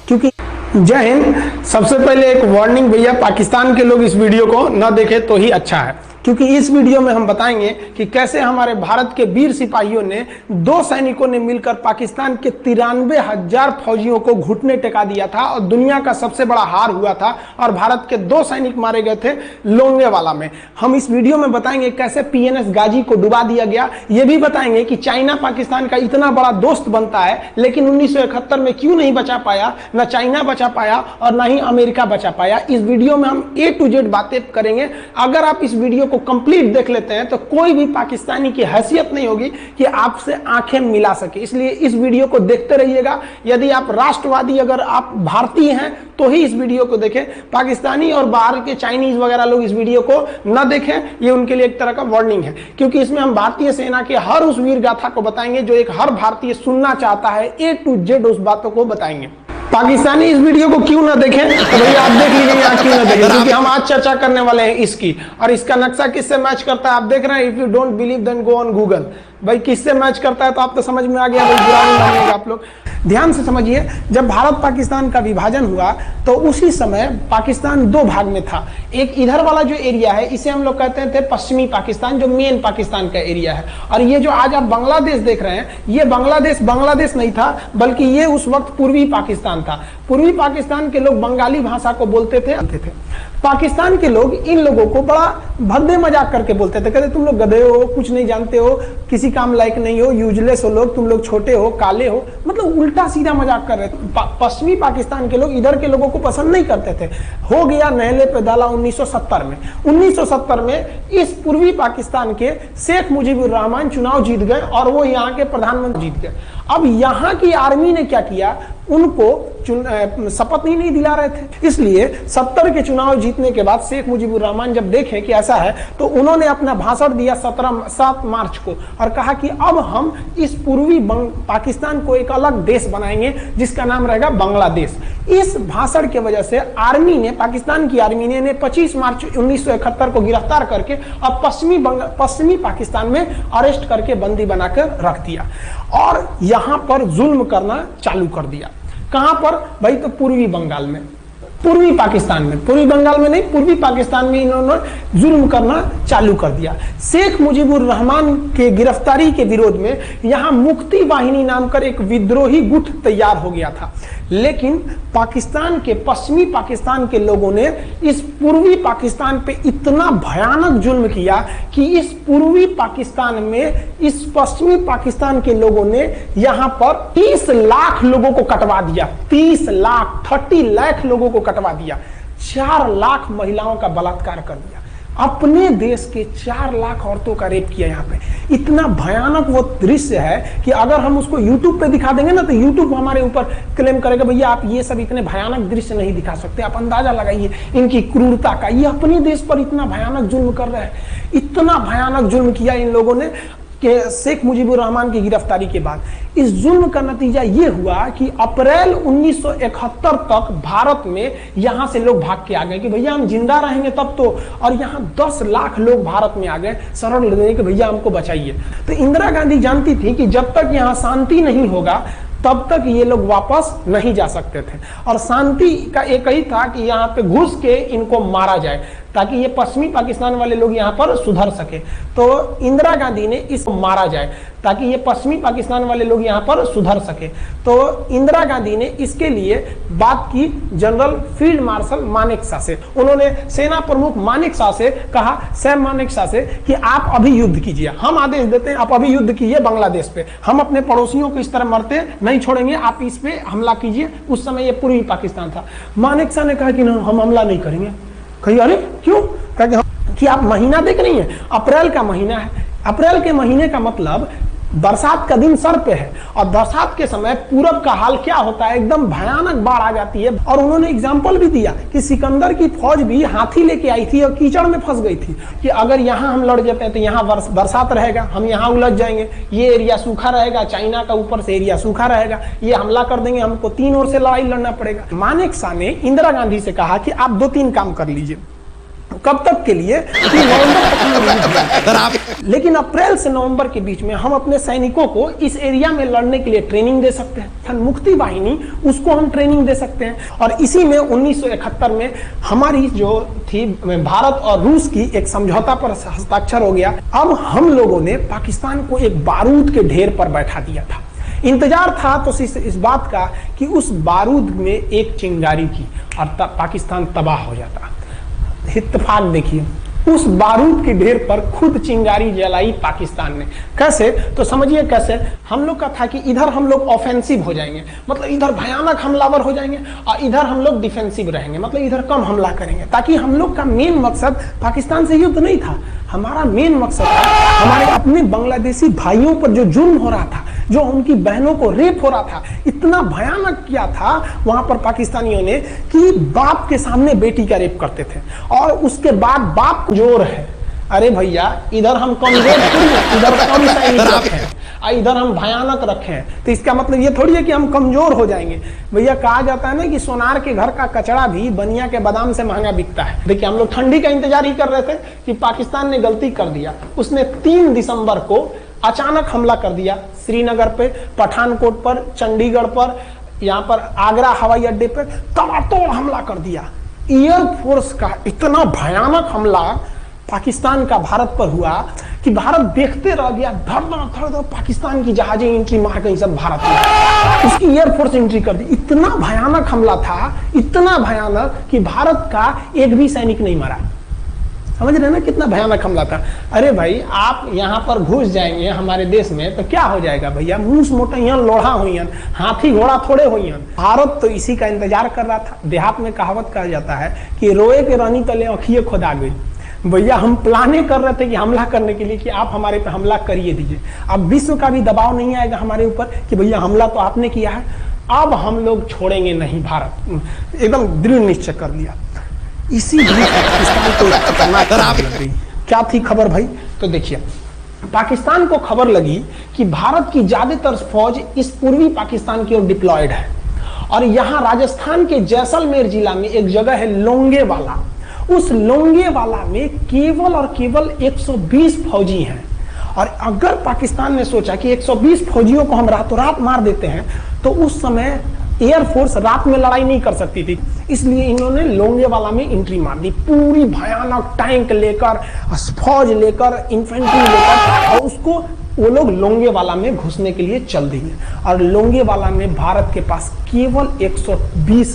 क्योंकि जय हिंद। सबसे पहले एक वार्निंग भैया, पाकिस्तान के लोग इस वीडियो को न देखें तो ही अच्छा है, क्योंकि इस वीडियो में हम बताएंगे कि कैसे हमारे भारत के वीर सिपाहियों ने 2 सैनिकों ने मिलकर पाकिस्तान के 93,000 फौजियों को घुटने टेका दिया था और दुनिया का सबसे बड़ा हार हुआ था और भारत के 2 सैनिक मारे गए थे लोंगेवाला में। हम इस वीडियो में बताएंगे कैसे PNS गाजी को डुबा दिया गया। ये भी बताएंगे कि चाइना पाकिस्तान का इतना बड़ा दोस्त बनता है लेकिन 1971 में क्यों नहीं बचा पाया, न चाइना बचा पाया और न ही अमेरिका बचा पाया। इस वीडियो में हम A to Z बातें करेंगे। अगर आप इस वीडियो कंप्लीट देख लेते हैं तो कोई भी पाकिस्तानी की हैसियत नहीं होगी कि आपसे आंखें मिला सके, इसलिए इस वीडियो को देखते रहिएगा। यदि आप राष्ट्रवादी, अगर आप भारतीय हैं तो ही इस वीडियो को देखें। पाकिस्तानी और बाहर के चाइनीज वगैरह लोग इस वीडियो को न देखें, ये उनके लिए एक तरह का वार्निंग है, क्योंकि इसमें हम भारतीय सेना के हर उस वीर गाथा को बताएंगे जो एक हर भारतीय सुनना चाहता है। A to Z उस बातों को बताएंगे। पाकिस्तानी इस वीडियो को क्यों ना देखें तो भैया आप देख लीजिए यहाँ क्यों ना देखें, क्योंकि हम आज चर्चा करने वाले हैं इसकी, और इसका नक्शा किससे मैच करता है आप देख रहे हैं। If you don't believe then go on Google. भाई किससे मैच करता है तो आप तो समझ में आ गया, भाई बुरा नहीं मानिएगा आप लोग। ध्यान से समझिए, जब भारत पाकिस्तान का विभाजन हुआ तो उसी समय पाकिस्तान 2 भाग में था। एक इधर वाला जो एरिया है इसे हम लोग कहते थे पश्चिमी पाकिस्तान, जो मेन पाकिस्तान का एरिया है। और ये जो आज आप बांग्लादेश देख रहे हैं, ये बांग्लादेश नहीं था, बल्कि ये उस वक्त पूर्वी पाकिस्तान था। पूर्वी पाकिस्तान के लोग बंगाली भाषा को बोलते थे। पाकिस्तान के लोग इन लोगों को बड़ा भद्दे मजाक करके बोलते थे, कहते तुम लोग गधे हो, कुछ नहीं जानते हो, किसी काम लायक नहीं हो, यूजलेस हो लोग, तुम लोग छोटे हो, काले हो, मतलब उल्टा सीधा मजाक कर रहे थे। पश्चिमी पाकिस्तान के लोग इधर के लोगों को पसंद नहीं करते थे। हो गया नहले पे दाला 1970 में। 1970 में इस पूर्वी पाकिस्तान के शेख मुजीबुर रहमान चुनाव जीत गए और वो यहाँ के प्रधानमंत्री जीत गए। अब यहाँ की आर्मी ने क्या किया, उनको शपथ ही नहीं दिला रहे थे। इसलिए 70 के चुनाव जीतने के बाद शेख मुजीबुर रहमान जब देखे कि ऐसा है तो उन्होंने अपना भाषण दिया 7 मार्च को और कहा कि अब हम इस पूर्वी पाकिस्तान को एक अलग देश बनाएंगे जिसका नाम रहेगा बांग्लादेश। इस भाषण की वजह से आर्मी ने, पाकिस्तान की आर्मी ने 25 मार्च 1971 को गिरफ्तार करके अब पश्चिमी पाकिस्तान में अरेस्ट करके बंदी बनाकर रख दिया और यहां पर जुल्म करना चालू कर दिया। कहां पर भाई, तो पूर्वी बंगाल में, पूर्वी पाकिस्तान में, पूर्वी बंगाल में नहीं, पूर्वी पाकिस्तान में इन्होंने जुल्म करना चालू कर दिया। शेख मुजीबुर रहमान के गिरफ्तारी के विरोध में यहां मुक्ति वाहिनी नाम कर एक विद्रोही गुट तैयार हो गया था, लेकिन पाकिस्तान के, पश्चिमी पाकिस्तान के लोगों ने इस पूर्वी पाकिस्तान पे इतना भयानक जुल्म किया कि इस पूर्वी पाकिस्तान में, इस पश्चिमी पाकिस्तान के लोगों ने यहां पर 30 लाख लोगों को कटवा दिया। 30 लाख लोगों को कटवा दिया। 4 लाख महिलाओं का बलात्कार कर दिया। अपने देश के 4 लाख औरतों का रेप किया। यहाँ पे इतना भयानक वो दृश्य है कि अगर हम उसको YouTube पे दिखा देंगे ना तो YouTube हमारे ऊपर क्लेम करेगा, भैया आप ये सब इतने भयानक दृश्य नहीं दिखा सकते। आप अंदाजा लगाइए इनकी क्रूरता का। ये अपने देश पर इतना भयानक जुल्म कर रहे हैं, इतना भयानक जुल्म किया इन लोगों ने कि शेख मुजीबुर रहमान की गिरफ्तारी के बाद इस जुल्म का नतीजा ये हुआ कि अप्रैल 1971 तक भारत में यहां से लोग भाग के आ गए कि भैया हम जिंदा रहेंगे तब तो, और यहां 10 लाख लोग भारत में आ गए शरण लेने कि भैया हमको बचाइए। तो इंदिरा गांधी जानती थी कि जब तक यहां शांति नहीं होगा तब तक ये लोग वापस नहीं जा सकते थे, और शांति का एक ही था कि यहाँ पे घुस के इनको मारा जाए ताकि ये पश्चिमी पाकिस्तान वाले लोग यहाँ पर सुधर सके। तो इंदिरा गांधी ने इसको मारा जाए ताकि ये पश्चिमी पाकिस्तान वाले लोग यहाँ पर सुधर सके। तो इंदिरा गांधी ने इसके लिए बात की जनरल फील्ड मार्शल मानेकशॉ से। उन्होंने सेना प्रमुख मानेकशॉ से कहा, सैम मानेकशॉ से, कि आप अभी युद्ध कीजिए, हम आदेश देते हैं आप अभी युद्ध कीजिए बांग्लादेश पे, हम अपने पड़ोसियों को इस तरह मरते नहीं छोड़ेंगे, आप इस पे हमला कीजिए। उस समय ये पूर्वी पाकिस्तान था। मानेकशॉ ने कहा कि ना, हम हमला नहीं करेंगे। कही अरे क्यों? कहा कि आप महीना देख रही हैं, अप्रैल का महीना है। अप्रैल के महीने का मतलब बरसात का दिन सर पे है, और बरसात के समय पूरब का हाल क्या होता है, एकदम भयानक बाढ़ आ जाती है। और उन्होंने एग्जाम्पल भी दिया कि सिकंदर की फौज भी हाथी लेके आई थी और कीचड़ में फंस गई थी कि अगर यहाँ हम लड़ जाते हैं तो यहाँ बरसात रहेगा, हम यहाँ उलझ जाएंगे, ये एरिया सूखा रहेगा, चाइना का ऊपर से एरिया सूखा रहेगा, ये हमला कर देंगे, हमको 3 ओर से लड़ाई लड़ना पड़ेगा। मानेकशॉ ने इंदिरा गांधी से कहा कि आप 2-3 काम कर लीजिए। कब तक के लिए कि नवंबर तक में रिलीज हुआ। लेकिन अप्रैल से नवंबर के बीच में हम अपने सैनिकों को इस एरिया में लड़ने के लिए ट्रेनिंग दे सकते हैं। मुक्ति वाहिनी उसको हम ट्रेनिंग दे सकते हैं। और इसी में 1971 में हमारी जो थी भारत और रूस की एक समझौता पर हस्ताक्षर हो गया। अब हम लोगों ने पाकिस्तान को एक बारूद के ढेर पर बैठा दिया था। इंतजार था तो इस बात का कि उस बारूद में एक चिंगारी की और पाकिस्तान तबाह हो जाता। इत्तेफाक देखिए, उस बारूद के ढेर पर खुद चिंगारी जलाई पाकिस्तान ने। कैसे? तो समझिए कैसे। हम लोग का था कि इधर हम लोग ऑफेंसिव हो जाएंगे, मतलब इधर भयानक हमलावर हो जाएंगे, और इधर हम लोग डिफेंसिव रहेंगे, मतलब इधर कम हमला करेंगे, ताकि हम लोग का मेन मकसद पाकिस्तान से युद्ध नहीं था। हमारा मेन मकसद था हमारे अपने बांग्लादेशी भाइयों पर जो जुल्म हो रहा था, जो उनकी बहनों को रेप हो रहा था, इतना भयानक किया था वहां पर पाकिस्तानियों ने कि बाप के सामने बेटी का रेप करते थे। और उसके बाद बाप जोर है, अरे भैया इधर हम कमजोर थोड़ी, इधर कम सैनिक रखें, इधर हम भयानक रखें, तो इसका मतलब ये थोड़ी है कि हम कमजोर हो जाएंगे। भैया कहा जाता है ना कि सोनार के घर का कचड़ा भी बनिया के बादाम से महंगा बिकता है। देखिए हम लोग ठंडी का इंतजार ही कर रहे थे कि पाकिस्तान ने गलती कर दिया। उसने 3 दिसंबर को अचानक हमला कर दिया श्रीनगर पे, पठानकोट पर, चंडीगढ़ पर, यहाँ पर आगरा हवाई अड्डे पर तबातोड़ हमला कर दिया। एयरफोर्स का इतना भयानक हमला पाकिस्तान का भारत पर हुआ कि भारत देखते रह गया। धड़ धड़ धड़ पाकिस्तान की जहाजें एंट्री मार गई सब भारत में, उसकी एयरफोर्स एंट्री कर दी। इतना भयानक हमला था, इतना भयानक कि भारत का एक भी सैनिक नहीं मरा। समझ रहे ना कितना भयानक हमला था। अरे भाई आप यहाँ पर घुस जाएंगे हमारे देश में तो क्या हो जाएगा भैया, मूस मोटैयन लोढ़ा हुईन, हाथी घोड़ा थोड़े हुईन। भारत तो इसी का इंतजार कर रहा था। देहात में कहावत कहा जाता है कि रोए के रानी तले आँखिए खुदा गई। भैया हम प्लाने कर रहे थे कि हमला करने के लिए कि आप हमारे पे हमला करिए दीजिए। अब विश्व का भी दबाव नहीं आएगा हमारे ऊपर कि भैया हमला तो आपने किया है, अब हम लोग छोड़ेंगे नहीं। भारत एकदम दृढ़ निश्चय कर लिया। इसी पाकिस्तान को खतरनाक लग गई। क्या थी खबर भाई? तो देखिए पाकिस्तान को खबर लगी कि भारत की ज्यादातर फौज इस पूर्वी पाकिस्तान की ओर डिप्लॉयड है, और यहाँ राजस्थान के जैसलमेर जिला में एक जगह है लोंगेवाला। उस लोंगेवाला में केवल और केवल 120 फौजी हैं। और अगर पाकिस्तान ने सोचा कि 120 फौजियों को हम रातों रात मार देते हैं तो उस समय एयरफोर्स रात में लड़ाई नहीं कर सकती थी, इसलिए इन्होंने लोंगेवाला में एंट्री मार दी। पूरी भयानक टैंक लेकर, फौज लेकर, इन्फेंट्री लेकर, और उसको वो लोग लोंगेवाला में घुसने के लिए चल दिए। और लोंगेवाला में भारत के पास केवल 120